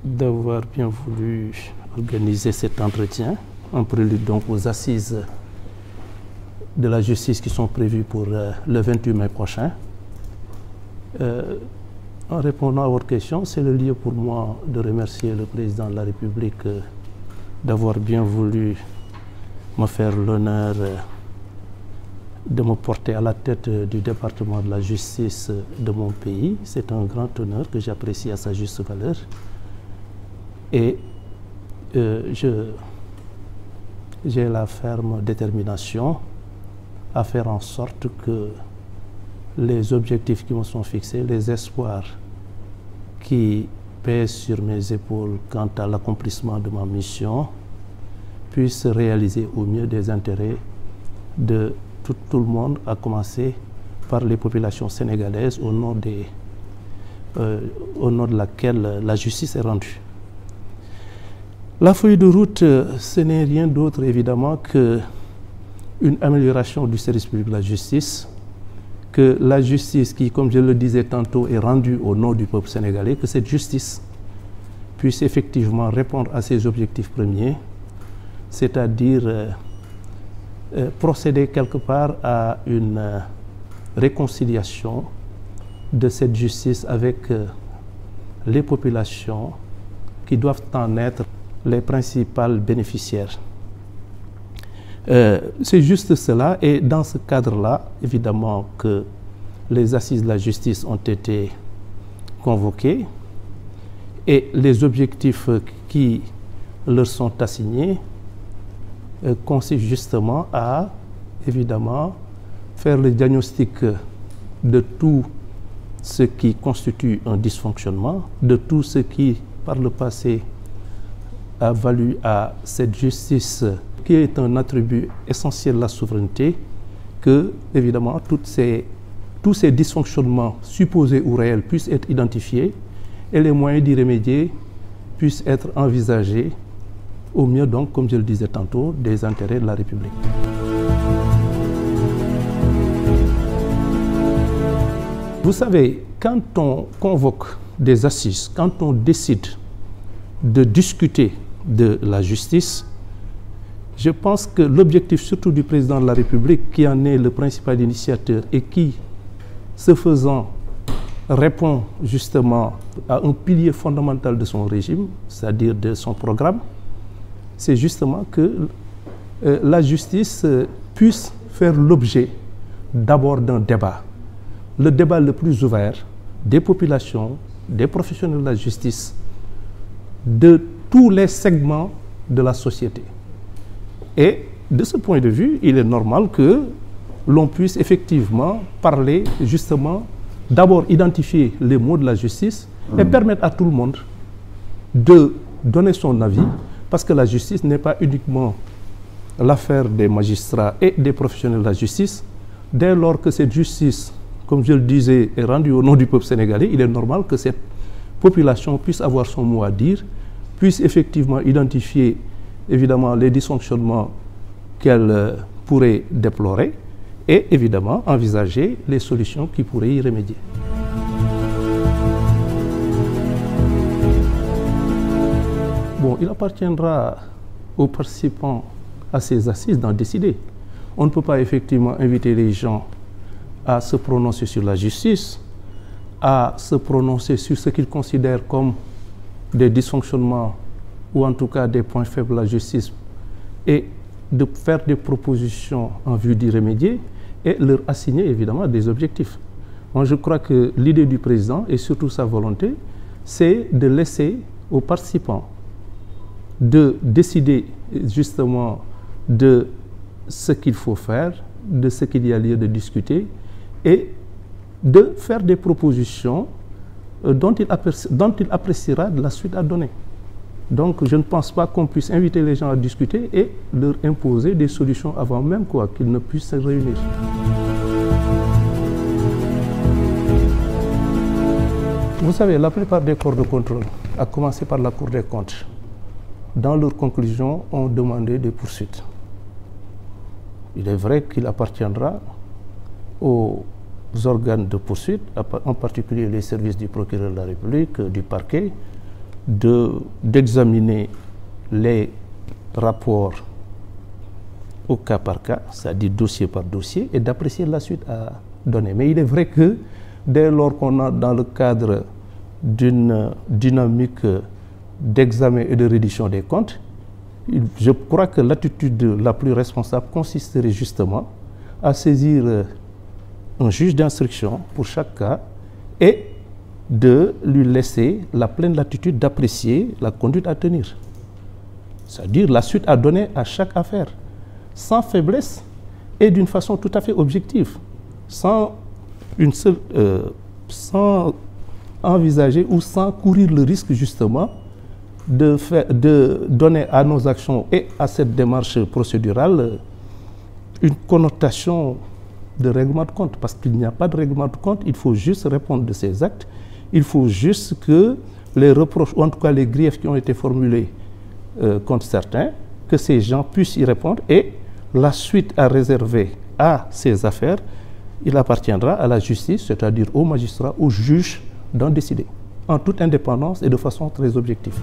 d'avoir bien voulu organiser cet entretien, en prélude donc aux assises de la justice qui sont prévues pour le 28 mai prochain. En répondant à votre question, c'est le lieu pour moi de remercier le président de la République d'avoir bien voulu me faire l'honneur de me porter à la tête du département de la justice de mon pays. C'est un grand honneur que j'apprécie à sa juste valeur. Et j'ai la ferme détermination à faire en sorte que les objectifs qui me sont fixés, les espoirs qui pèsent sur mes épaules quant à l'accomplissement de ma mission, puissent se réaliser au mieux des intérêts de tout le monde, à commencer par les populations sénégalaises au nom de laquelle la justice est rendue. La feuille de route, ce n'est rien d'autre évidemment qu'une amélioration du service public de la justice, que la justice qui, comme je le disais tantôt, est rendue au nom du peuple sénégalais, que cette justice puisse effectivement répondre à ses objectifs premiers, c'est-à-dire procéder quelque part à une réconciliation de cette justice avec les populations qui doivent en être les principales bénéficiaires. C'est juste cela, et dans ce cadre-là, évidemment que les assises de la justice ont été convoquées et les objectifs qui leur sont assignés consistent justement à, évidemment, faire le diagnostic de tout ce qui constitue un dysfonctionnement, de tout ce qui, par le passé, a valu à cette justice qui est un attribut essentiel de la souveraineté, que, évidemment, tous ces dysfonctionnements supposés ou réels puissent être identifiés et les moyens d'y remédier puissent être envisagés au mieux, donc, comme je le disais tantôt, des intérêts de la République. Vous savez, quand on convoque des assises, quand on décide de discuter de la justice, je pense que l'objectif surtout du président de la République, qui en est le principal initiateur et qui, ce faisant, répond justement à un pilier fondamental de son régime, c'est-à-dire de son programme, c'est justement que la justice puisse faire l'objet d'abord d'un débat. Le débat le plus ouvert des populations, des professionnels de la justice, de tous les segments de la société. Et de ce point de vue, il est normal que l'on puisse effectivement parler justement, d'abord identifier les mots de la justice et permettre à tout le monde de donner son avis, parce que la justice n'est pas uniquement l'affaire des magistrats et des professionnels de la justice. Dès lors que cette justice, comme je le disais, est rendue au nom du peuple sénégalais, il est normal que cette population puisse avoir son mot à dire, puisse effectivement identifier évidemment les dysfonctionnements qu'elle pourrait déplorer et évidemment envisager les solutions qui pourraient y remédier. Bon, il appartiendra aux participants à ces assises d'en décider. On ne peut pas effectivement inviter les gens à se prononcer sur la justice, à se prononcer sur ce qu'ils considèrent comme des dysfonctionnements ou en tout cas des points faibles de la justice, et de faire des propositions en vue d'y remédier et leur assigner évidemment des objectifs. Moi, je crois que l'idée du président et surtout sa volonté, c'est de laisser aux participants de décider justement de ce qu'il faut faire, de ce qu'il y a lieu de discuter et de faire des propositions dont il appréciera de la suite à donner. Donc je ne pense pas qu'on puisse inviter les gens à discuter et leur imposer des solutions avant même qu'ils ne puissent se réunir. Vous savez, la plupart des corps de contrôle, à commencer par la Cour des comptes, dans leurs conclusions, ont demandé des poursuites. Il est vrai qu'il appartiendra aux organes de poursuite, en particulier les services du procureur de la République, du parquet, d'examiner les rapports au cas par cas, c'est-à-dire dossier par dossier, et d'apprécier la suite à donner. Mais il est vrai que dès lors qu'on a dans le cadre d'une dynamique d'examen et de reddition des comptes, je crois que l'attitude la plus responsable consisterait justement à saisir un juge d'instruction pour chaque cas et de lui laisser la pleine latitude d'apprécier la conduite à tenir. C'est-à-dire la suite à donner à chaque affaire, sans faiblesse et d'une façon tout à fait objective, sans envisager ou sans courir le risque justement de donner à nos actions et à cette démarche procédurale une connotation de règlement de compte, parce qu'il n'y a pas de règlement de compte, il faut juste répondre de ces actes, il faut juste que les reproches, ou en tout cas les griefs qui ont été formulés contre certains, que ces gens puissent y répondre, et la suite à réserver à ces affaires, il appartiendra à la justice, c'est-à-dire aux magistrats, aux juges, d'en décider, en toute indépendance et de façon très objective.